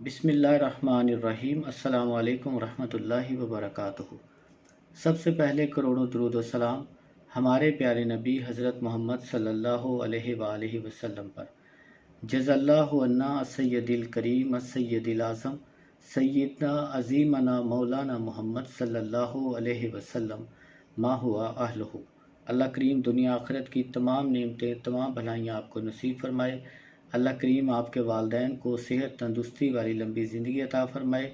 बिस्मिल्लाहिर्रहमानिर्रहीम। अस्सलाम वालेकुम रहमतुल्लाहि व बरकातुहू। सबसे पहले करोड़ों दुरूद व सलाम हमारे प्यारे नबी हज़रत मोहम्मद सल्लल्लाहु अलैहि वसल्लम पर। जज़ल्लाहु अन्ना सय्यदिल करीम सय्यदिल आज़म सय्यदना अज़ीमना मौलाना मोहम्मद सल्लल्लाहु अलैहि वसल्लम मा हुआ अहलुहु। अल्लाह करीम दुनिया आखिरत की तमाम नेमतें, तमाम भलाइयाँ आपको नसीब फरमाए। अल्लाह करीम आपके वालदैन को सेहत, तंदुरुस्ती वाली लंबी ज़िंदगी अता फ़रमाए।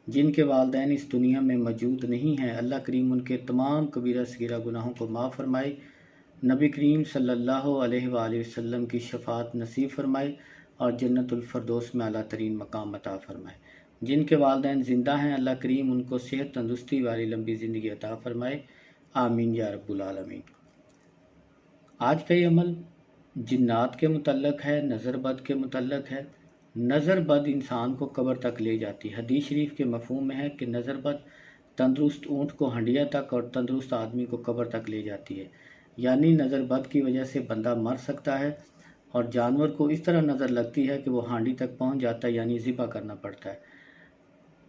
जिनके वालदैन इस दुनिया में मौजूद नहीं हैं, अल्लाह करीम उनके तमाम कबीरा सगीरा गुनाहों को माफ़ फ़रमाए। नबी करीम सल्लल्लाहु अलैहि वसल्लम की शफ़ाअत नसीब फ़रमाए और जन्नतुल फ़िरदौस में आला तरीन मकाम अता फ़रमाए। जिनके वालदैन ज़िंदा हैं, अल्लाह करीम उनको सेहत, तंदुरुस्ती वाली लंबी ज़िंदगी अता फ़रमाए। आमीन या रब्बुल आलमीन। आज का ये अमल जिन्नात के मुतल्लक है, नज़र बद के मुतल्लक है। नज़र बद इंसान को कब्र तक ले जाती है। हदीस शरीफ के मफ़हूम में है कि नज़र बद तंदुरुस्त ऊँट को हंडिया तक और तंदुरुस्त आदमी को कब्र तक ले जाती है। यानी नज़र बद की वजह से बंदा मर सकता है और जानवर को इस तरह नज़र लगती है कि वो हांडी तक पहुँच जाता है, यानी ज़िबा करना पड़ता है।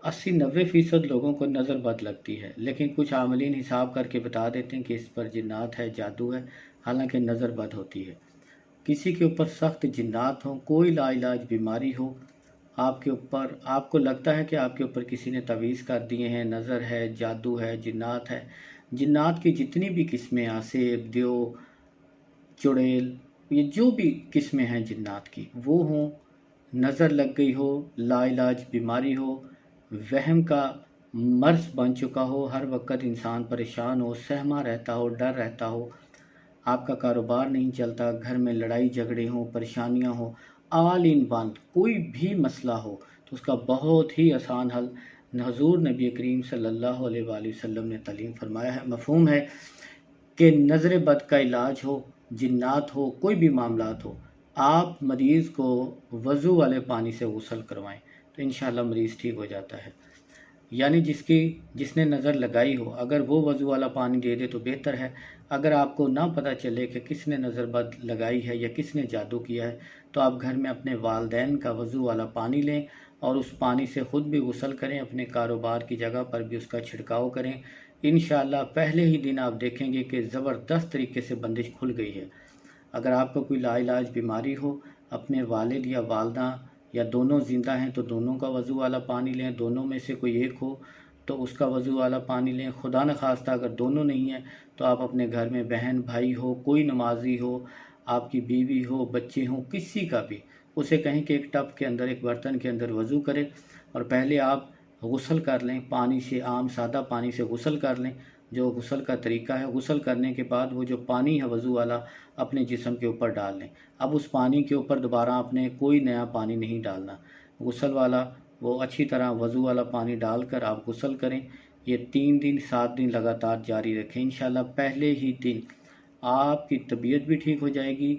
80-90% लोगों को नज़र बद लगती है, लेकिन कुछ आमलीन हिसाब करके बता देते हैं कि इस पर जिन्नात है, जादू है, हालांकि नज़र बद होती है। किसी के ऊपर सख्त जिन्नात हो, कोई लाइलाज बीमारी हो, आपके ऊपर आपको लगता है कि आपके ऊपर किसी ने तवीज़ कर दिए हैं, नज़र है, जादू है, जिन्नात है। जिन्नात की जितनी भी किस्में, आसेब, द्यो, चुड़ैल, ये जो भी किस्में हैं जिन्नात की, वो हों, नज़र लग गई हो, लाइलाज बीमारी हो, वहम का मर्ज़ बन चुका हो, हर वक्त इंसान परेशान हो, सहमा रहता हो, डर रहता हो, आपका कारोबार नहीं चलता, घर में लड़ाई झगड़े हों, परेशानियां हों, ऑल इन वन कोई भी मसला हो तो उसका बहुत ही आसान हल हुज़ूर नबी करीम सल्लल्लाहु अलैहि वसल्लम ने तालीम फरमाया है। मफ़हूम है कि नज़र बद का इलाज हो, जिन्नात हो, कोई भी मामलात हो, आप मरीज़ को वज़ू वाले पानी से गुस्ल करवाएं तो इंशाअल्लाह मरीज़ ठीक हो जाता है। यानी जिसने नज़र लगाई हो, अगर वो वज़ू वाला पानी दे दे तो बेहतर है। अगर आपको ना पता चले कि किसने नज़र बद लगाई है या किसने जादू किया है, तो आप घर में अपने वालदैन का वज़ू वाला पानी लें और उस पानी से ख़ुद भी गुस्ल करें, अपने कारोबार की जगह पर भी उसका छिड़काव करें। इंशाअल्लाह पहले ही दिन आप देखेंगे कि ज़बरदस्त तरीके से बंदिश खुल गई है। अगर आपको कोई लाइलाज बीमारी हो, अपने वालिद या वालदा या दोनों ज़िंदा हैं तो दोनों का वज़ू वाला पानी लें, दोनों में से कोई एक हो तो उसका वज़ू वाला पानी लें। खुदा न खास्ता अगर दोनों नहीं हैं तो आप अपने घर में बहन भाई हो, कोई नमाजी हो, आपकी बीवी हो, बच्चे हों, किसी का भी, उसे कहें कि एक टब के अंदर, एक बर्तन के अंदर वज़ू करें और पहले आप गुस्ल कर लें, पानी से, आम सादा पानी से गुस्ल कर लें, जो गुस्ल का तरीका है। गुस्ल करने के बाद वो जो पानी है वज़ू वाला अपने जिस्म के ऊपर डाल लें। अब उस पानी के ऊपर दोबारा आपने कोई नया पानी नहीं डालना। गुस्ल वाला वो अच्छी तरह वज़ू वाला पानी डालकर आप गुस्ल करें। ये 3 दिन 7 दिन लगातार जारी रखें। इंशाअल्लाह पहले ही दिन आपकी तबीयत भी ठीक हो जाएगी,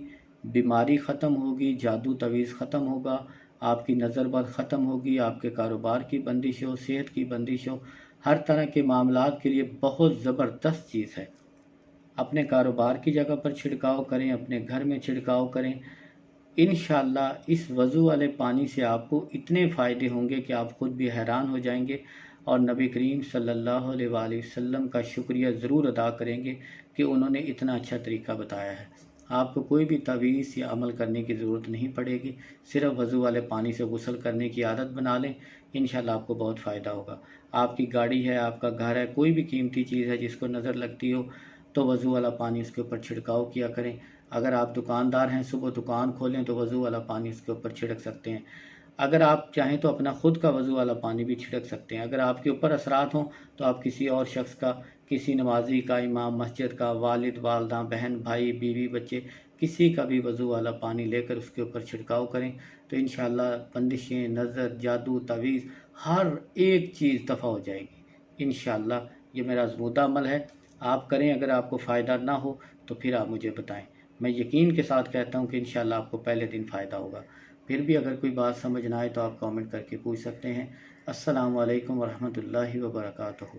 बीमारी ख़त्म होगी, जादू तवीज़ ख़त्म होगा, आपकी नज़र बद ख़त्म होगी, आपके कारोबार की बंदिश हो, सेहत की बंदिश हो, हर तरह के मामलात के लिए बहुत ज़बरदस्त चीज़ है। अपने कारोबार की जगह पर छिड़काव करें, अपने घर में छिड़काव करें। इंशाअल्लाह इस वज़ू वाले पानी से आपको इतने फ़ायदे होंगे कि आप ख़ुद भी हैरान हो जाएंगे और नबी करीम सल्लल्लाहु अलैहि वसल्लम का शुक्रिया ज़रूर अदा करेंगे कि उन्होंने इतना अच्छा तरीका बताया है। आपको कोई भी तवीज़ या अमल करने की ज़रूरत नहीं पड़ेगी, सिर्फ़ वज़ू वाले पानी से गुस्ल करने की आदत बना लें, इंशाअल्लाह आपको बहुत फ़ायदा होगा। आपकी गाड़ी है, आपका घर है, कोई भी कीमती चीज़ है जिसको नज़र लगती हो तो वज़ू वाला पानी उसके ऊपर छिड़काव किया करें। अगर आप दुकानदार हैं, सुबह दुकान खोलें तो वज़ू वाला पानी उसके ऊपर छिड़क सकते हैं। अगर आप चाहें तो अपना ख़ुद का वज़ू वाला पानी भी छिड़क सकते हैं। अगर आपके ऊपर असरात हों तो आप किसी और शख्स का, किसी नमाजी का, इमाम मस्जिद का, वालिद वालदा, बहन भाई, बीवी बच्चे, किसी का भी वज़ू वाला पानी लेकर उसके ऊपर छिड़काव करें तो इंशाअल्लाह बंदिशें, नज़र, जादू, तवीज़ हर एक चीज़ दफ़ा हो जाएगी। इंशाअल्लाह ये मेरा आज़मूदा अमल है, आप करें। अगर आपको फ़ायदा ना हो तो फिर आप मुझे बताएं। मैं यकीन के साथ कहता हूँ कि इंशाअल्लाह आपको पहले दिन फ़ायदा होगा। फिर भी अगर कोई बात समझ ना आए तो आप कमेंट करके पूछ सकते हैं। अस्सलामु अलैकुम वरहमतुल्लाहि व बरकातुहू।